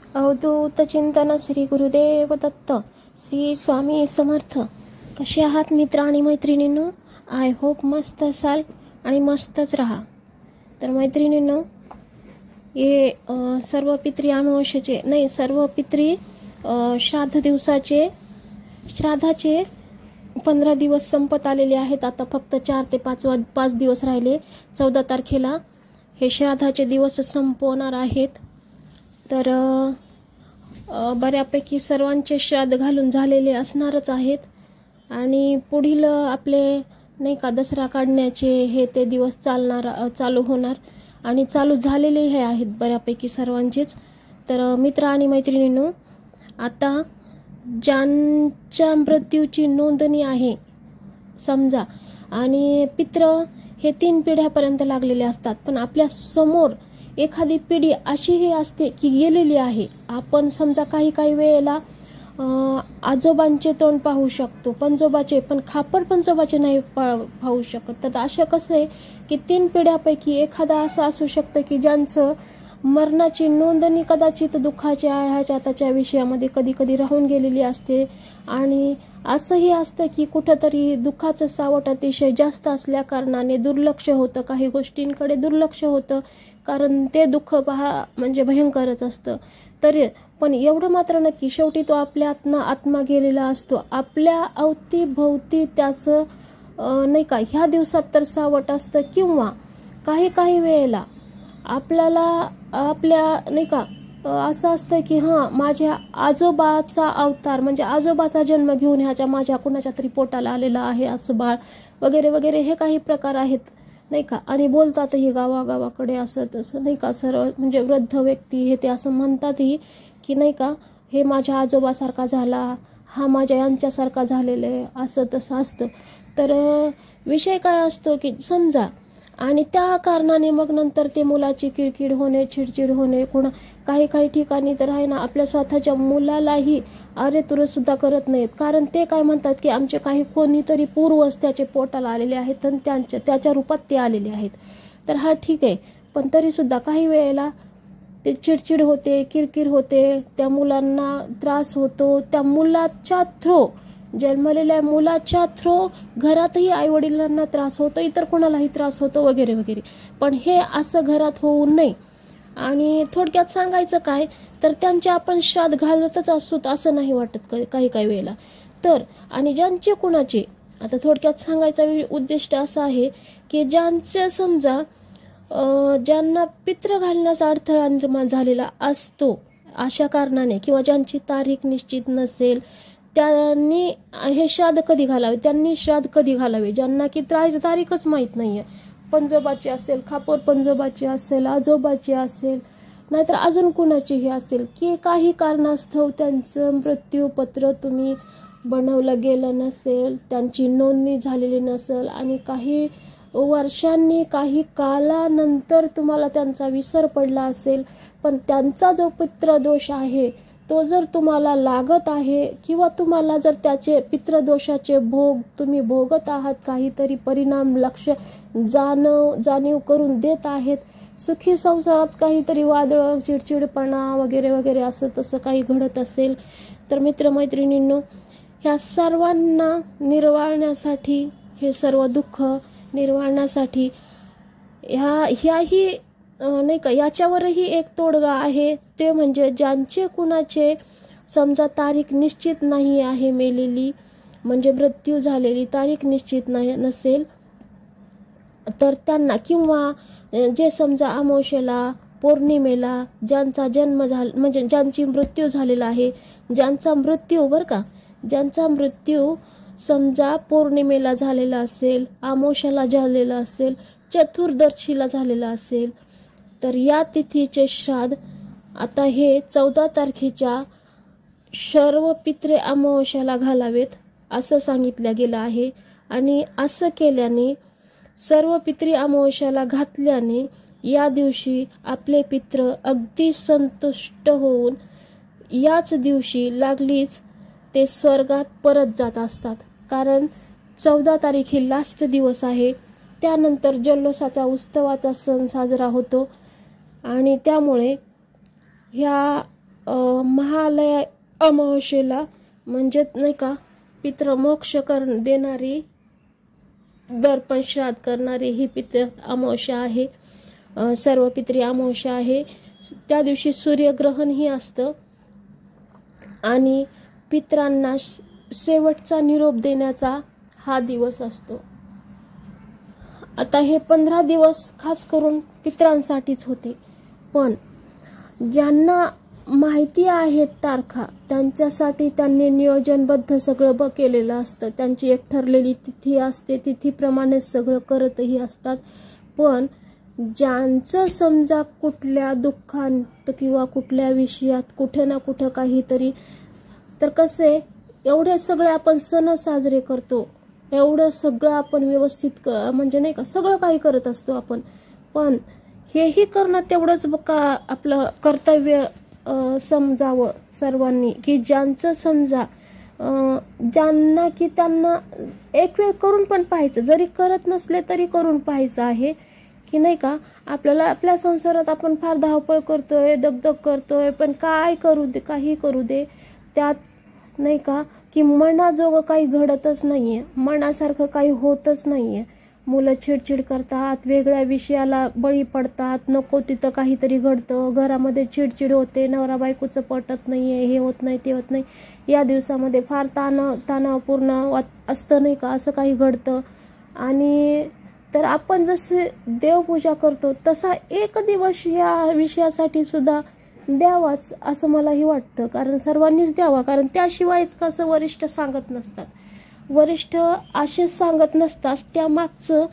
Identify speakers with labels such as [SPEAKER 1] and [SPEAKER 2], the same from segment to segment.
[SPEAKER 1] अवधूत चिंतन श्री गुरुदेव दत्त श्री स्वामी समर्थ. कसे आहात मित्र आणि मैत्रिणींनो? आय होप मस्त असाल आणि मस्तच राहा. तर मैत्रिणींनो, हे सर्व पितरी अमावस्येचे नाही, सर्व पितरी श्राद्ध दिवसाचे श्राद्धाचे 15 दिवस संपत आलेले आहेत. आता फक्त 4 ते 5 दिवस राहिले. 14 तारखेला हे श्राद्धाचे दिवस संपवणार आहेत. तर बऱ्यापैकी सर्वांचे श्राद्ध घालून झालेले असणारच आहेत. आणि पुढील आपले नाही का दसरा काढण्याचे हे ते दिवस चालू होणार आणि चालू झालेले हे आहेत बऱ्यापैकी सर्वांचेच. तर मित्र आणि मैत्रिणींनो, आता ज्यांच्या मृत्यूची नोंदणी आहे समजा, आणि पित्र हे 3 पिढ्यापर्यंत लागलेले असतात, पण आपल्या समोर एखादी पिढी अशीही असते की गेलेली आहे. आपण समजा काही वेळेला आजोबांचे तोंड पाहू शकतो, पंजोबाचे, पण खापर पंजोबाचे नाही पाहू शकत. तर असं कसं आहे की 3 पिढ्यापैकी एखादा असं असू शकतं की ज्यांचं मरणाची नोंदणी कदाचित दुःखाच्या ह्याच्या विषयामध्ये कधी कधी राहून गेलेली असते. आणि असंही असतं की कुठंतरी दुःखाचं सावट अतिशय जास्त असल्या कारणाने दुर्लक्ष होतं, काही गोष्टींकडे दुर्लक्ष होतं, कारण ते दुःख म्हणजे भयंकरच असतं. तरी पण एवढं मात्र नक्की, शेवटी तो आपल्यातनं आत्मा गेलेला असतो. आपल्या अवतीभोवती त्याचं नाही का ह्या दिवसात तर सावट असतं, किंवा काही वेळेला आपल्याला आपल्या नाही का असं असतं की माझ्या आजोबाचा अवतार म्हणजे आजोबाचा जन्म घेऊन ह्याच्या माझ्या कुणाच्या तरी पोटाला आलेला आहे असं बाळ वगैरे वगैरे, हे काही प्रकार आहेत नाही का. आणि बोलतातही गावागावाकडे असं तसं नाही का, सर्व म्हणजे वृद्ध व्यक्ती हे ते असं म्हणतातही की नाही का, हे माझ्या आजोबासारखा झाला, हा माझ्या यांच्यासारखा झालेला आहे, असं तसं असतं. तर विषय काय असतो की समजा, आणि त्या कारणाने मग नंतर ते मुलाची किरकिर होणे, चिडचिड होणे, काही ठिकाणी तर आहे ना आपल्या स्वतःच्या मुलालाही अरे तुरे सुद्धा करत नाहीत, कारण ते काय म्हणतात की आमचे काही कोणीतरी पूर्वज त्याचे पोटाला आलेले आहेत आणि त्याच्या रूपात ते आलेले आहेत. तर हा ठीक आहे, पण तरी सुद्धा काही वेळेला ते चिडचिड होते, किरकिर होते, त्या मुलांना त्रास होतो, त्या मुलाच्या थ्रो जन्मलेल्या मुलाच्या थ्रो घरातही आईवडिलांना त्रास होतो, इतर कोणालाही त्रास होतो वगैरे वगैरे. पण हे असं घरात होऊ नये. आणि थोडक्यात सांगायचं काय तर त्यांचे आपण श्राद्ध घालतच असतो असं नाही वाटत काही वेळेला. तर आणि ज्यांचे कुणाचे आता थोडक्यात सांगायचा उद्दिष्ट असं आहे की ज्यांचे समजा ज्यांना पित्र घालण्याचा अडथळा निर्माण झालेला असतो अशा कारणाने, किंवा ज्यांची तारीख निश्चित नसेल, त्यांनी हे श्राद्ध कधी घालावे, त्यांनी श्राद्ध कधी घालावे, ज्यांना की तारीखच माहीत नाहीये, पंजोबाची असेल, खापर पंजोबाची असेल, आजोबाची असेल, नाहीतर अजून कुणाचीही असेल, की काही कारणास्तव त्यांचं मृत्यूपत्र तुम्ही बनवलं गेलं नसेल, त्यांची नोंदणी झालेली नसेल, आणि काही वर्षांनी काही कालानंतर तुम्हाला त्यांचा विसर पडला असेल, पण त्यांचा जो पितृदोष आहे तो जर तुम्हाला लागत आहे, किंवा तुम्हाला जर त्याचे पितृदोषाचे भोग तुम्ही भोगत आहात, काहीतरी परिणाम जाणीव करून देत आहेत, सुखी संसारात काहीतरी वादळ, चिडचिडपणा वगैरे वगैरे असं तसं काही घडत असेल, तर मित्रमैत्रिणींनो, ह्या सर्वांना निर्वाळण्यासाठी, हे सर्व दुःख निर्वाळण्यासाठी ह्याही नाही का याच्यावरही एक तोडगा आहे. ते म्हणजे ज्यांचे कुणाचे समजा तारीख निश्चित नाही आहे, मेलेली म्हणजे मृत्यू झालेली तारीख निश्चित नसेल, तर त्यांना, किंवा जे समजा अमावस्येला, पौर्णिमेला ज्यांचा जन्म झाला म्हणजे ज्यांची मृत्यू झालेला आहे, ज्यांचा मृत्यू बरं का, ज्यांचा मृत्यू समजा पौर्णिमेला झालेला असेल, अमावस्येला झालेला असेल, चतुर्दशीला झालेला असेल, तर या तिथीचे श्राद्ध आता हे 14 तारखेच्या सर्व पित्रे अमावस्याला घालावेत असं सांगितलं गेलं आहे. आणि असं केल्याने, सर्व पित्री अमावस्याला घातल्याने, या दिवशी आपले पित्र अगदी संतुष्ट होऊन याच दिवशी लागलीच ते स्वर्गात परत जात असतात. कारण 14 तारीख ही लास्ट दिवस आहे, त्यानंतर जल्लोषाचा उत्सवाचा सण साजरा होतो. आणि त्यामुळे ह्या महालय अमावस्येला म्हणजे नाही का पितृमोक्ष देणारी, दर्पण श्राद्ध करणारी ही पितृ अमावस्या आहे, सर्व पितरी अमावस्या आहे. त्या दिवशी सूर्यग्रहणही असतं आणि पितरांना शेवटचा निरोप देण्याचा हा दिवस असतो. आता हे 15 दिवस खास करून पितरांसाठीच होते, पण ज्यांना माहिती आहेत तारखा त्यांच्यासाठी त्यांनी नियोजनबद्ध सगळं केलेलं असतं. त्यांची एक ठरलेली तिथी असते, तिथीप्रमाणे सगळं करतही असतात. पण ज्यांचं समजा कुठल्या दुःखात किंवा कुठल्या विषयात कुठे ना कुठं काहीतरी, तर कसे एवढे सगळे आपण सण साजरे करतो, एवढं सगळं आपण व्यवस्थित म्हणजे नाही का सगळं काही करत असतो आपण, पण हेही करणं तेवढंच का आपलं कर्तव्य समजावं सर्वांनी, की ज्यांचं समजा ज्यांना की त्यांना एक वेळ करून पण पाहायचं, जरी करत नसले तरी करून पाहायचं आहे की नाही का. आपल्याला आपल्या संसारात आपण फार धावपळ करतोय, दगदग करतोय, पण काय करू दे, काही करू दे, त्यात नाही का की मनाजोगं काही घडतच नाहीये, मनासारखं काही होतच नाहीये. मुलं चिडचिड करतात, वेगळ्या विषयाला बळी पडतात, नको तिथं काहीतरी घडतं, घरामध्ये चिडचिड होते, नवरा बायकोचं नाहीये, हे होत नाही ते होत नाही. या दिवसामध्ये फार तणावपूर्ण असतं नाही का, असं काही घडतं. आणि तर आपण जसे देवपूजा करतो तसा एक दिवस या विषयासाठी सुद्धा द्यावाच असं मलाही वाटतं, कारण सर्वांनीच द्यावा, कारण त्याशिवायच कसं वरिष्ठ सांगत नसतात, वरिष्ठ असेच सांगत नसतात, त्यामागचं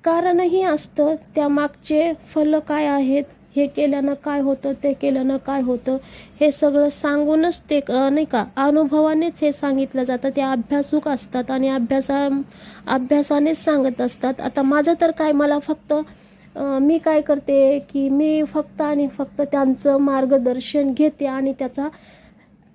[SPEAKER 1] कारणही असतं, त्यामागचे फल काय आहेत, हे केल्यानं काय होतं, ते केल्यानं काय होतं, हे सगळं सांगूनच ते नाही का अनुभवानेच हे सांगितलं जातं. ते अभ्यासूक असतात आणि अभ्यासानेच सांगत असतात. आता माझं तर काय, मला फक्त मी काय करते की मी फक्त आणि फक्त त्यांचं मार्गदर्शन घेते आणि त्याचा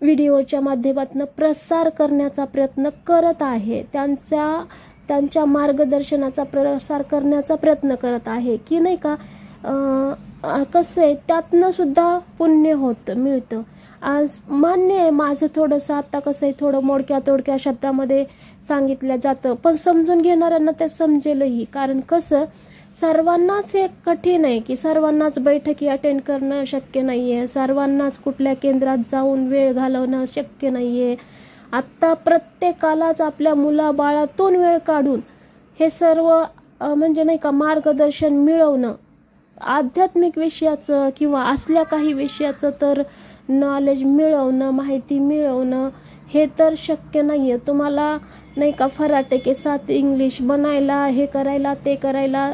[SPEAKER 1] व्हिडिओच्या माध्यमातून प्रसार करण्याचा प्रयत्न करत आहे, त्यांच्या मार्गदर्शनाचा प्रसार करण्याचा प्रयत्न करत आहे की नाही का. कसं आहे त्यातनं सुद्धा पुण्य मिळतं. आज मान्य आहे माझं थोडंसं आता कसं आहे थोडं मोडक्या तोडक्या शब्दामध्ये सांगितलं जातं, पण समजून घेणाऱ्यांना ते समजेलही, कारण कसं सर्वांनाच हे कठीण आहे की सर्वांनाच बैठकी अटेंड करणं शक्य नाहीये, सर्वांनाच कुठल्या केंद्रात जाऊन वेळ घालवणं शक्य नाहीये. आता प्रत्येकालाच आपल्या मुलाबाळातून वेळ काढून हे सर्व म्हणजे नाही का मार्गदर्शन मिळवणं, आध्यात्मिक विषयाचं किंवा असल्या काही विषयाचं तर नॉलेज मिळवणं, माहिती मिळवणं हे तर शक्य नाहीये. तुम्हाला नाही का फराटे के साथ इंग्लिश बनायला, हे करायला ते करायला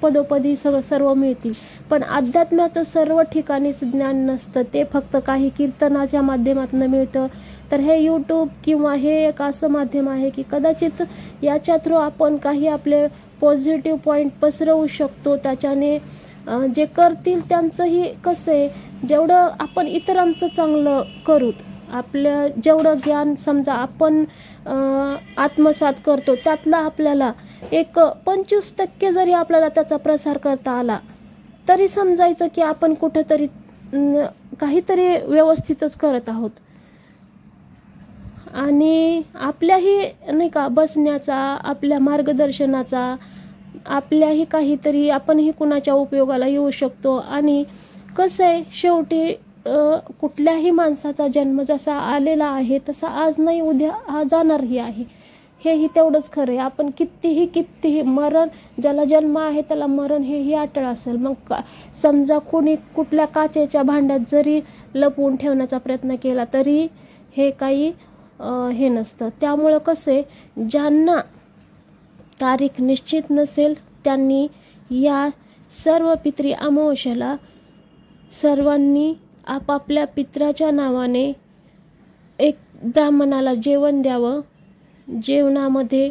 [SPEAKER 1] पदोपदी सर्व मिळतील, पण अध्यात्माचं सर्व ठिकाणीच ज्ञान नसतं, ते फक्त काही कीर्तनाच्या माध्यमातून मिळतं. तर हे यूट्यूब किंवा हे एक असं माध्यम आहे की कदाचित याच्या थ्रू आपण काही आपले पॉझिटिव्ह पॉईंट पसरवू शकतो. त्याच्याने जे करतील त्यांचंही कसं आहे, जेवढं आपण इतरांचं चांगलं करू, आपलं जेवढं ज्ञान समजा आपण आत्मसात करतो त्यातला आपल्याला एक 25% जरी आपल्याला त्याचा प्रसार करता आला तरी समजायचं की आपण कुठेतरी काहीतरी व्यवस्थितच करत आहोत. आणि आपल्याही नाही का बसण्याचा, आपल्या मार्गदर्शनाचा, आपल्याही काहीतरी आपणही कुणाच्या उपयोगाला येऊ शकतो. आणि कसं आहे शेवटी कुठल्याही माणसाचा जन्म जसा आलेला आहे तसा आज नाही उद्या जाणारही आहे, हेही तेवढंच खरं आहे. आपण कितीही मरण, ज्याला जन्म आहे त्याला मरण हेही अटळ असेल. मग समजा कोणी कुठल्या काचेच्या भांड्यात जरी लपवून ठेवण्याचा प्रयत्न केला तरी हे काही हे नसतं. त्यामुळं कसे ज्यांना तारीख निश्चित नसेल त्यांनी या सर्व पितरी अमावस्येला सर्वांनी आपापल्या पित्राच्या नावाने एक ब्राह्मणाला जेवण द्यावं. जेवणामध्ये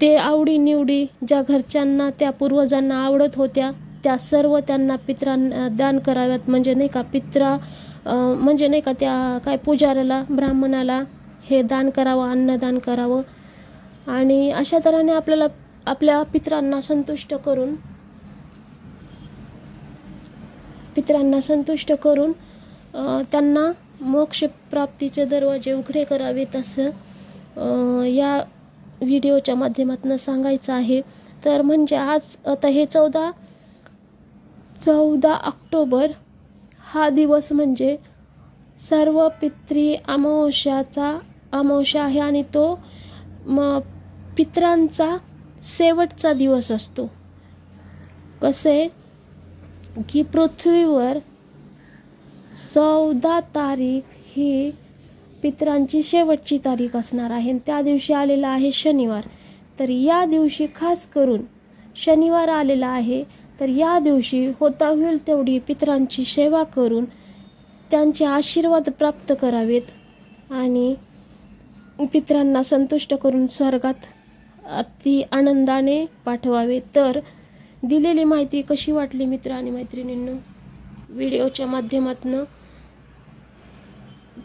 [SPEAKER 1] ते आवडीनिवडी ज्या घरच्यांना त्या पूर्वजांना आवडत होत्या त्या सर्व त्यांना पित्रांना दान कराव्यात. म्हणजे नाही का म्हणजे नाही का त्या काय पुजाऱ्याला, ब्राह्मणाला हे दान करावं, अन्नदान करावं. आणि अशा तऱ्हेने आपल्याला आपल्या पित्रांना संतुष्ट करून त्यांना मोक्षप्राप्तीचे दरवाजे उघडे करावेत असं या व्हिडिओच्या माध्यमातून सांगायचं आहे. तर म्हणजे आज आता हे 14 ऑक्टोबर हा दिवस म्हणजे सर्व पितृ अमावस्या आहे आणि तो पितरांचा शेवटचा दिवस असतो. कसे की पृथ्वीवर 14 तारीख ही पितरांची शेवटची तारीख असणार आहे. त्या दिवशी आलेला आहे शनिवार. तर या दिवशी खास करून शनिवार आलेला आहे. तर या दिवशी होता होईल तेवढी पितरांची सेवा करून त्यांचे आशीर्वाद प्राप्त करावेत आणि पितरांना संतुष्ट करून स्वर्गात अति आनंदाने पाठवावे. तर दिलेली माहिती कशी वाटली मित्र आणि मैत्रिणींनो, व्हिडिओच्या माध्यमातून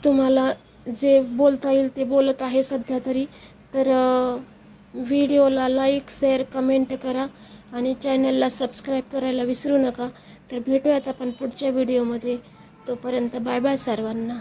[SPEAKER 1] तुम्हाला जे बोलता येईल ते बोलत आहे सध्या तरी. तर व्हिडिओला लाईक, शेअर, कमेंट करा आणि चॅनलला सबस्क्राईब करायला विसरू नका. तर भेटूयात आपण पुढच्या व्हिडिओमध्ये. तोपर्यंत बाय बाय सर्वांना.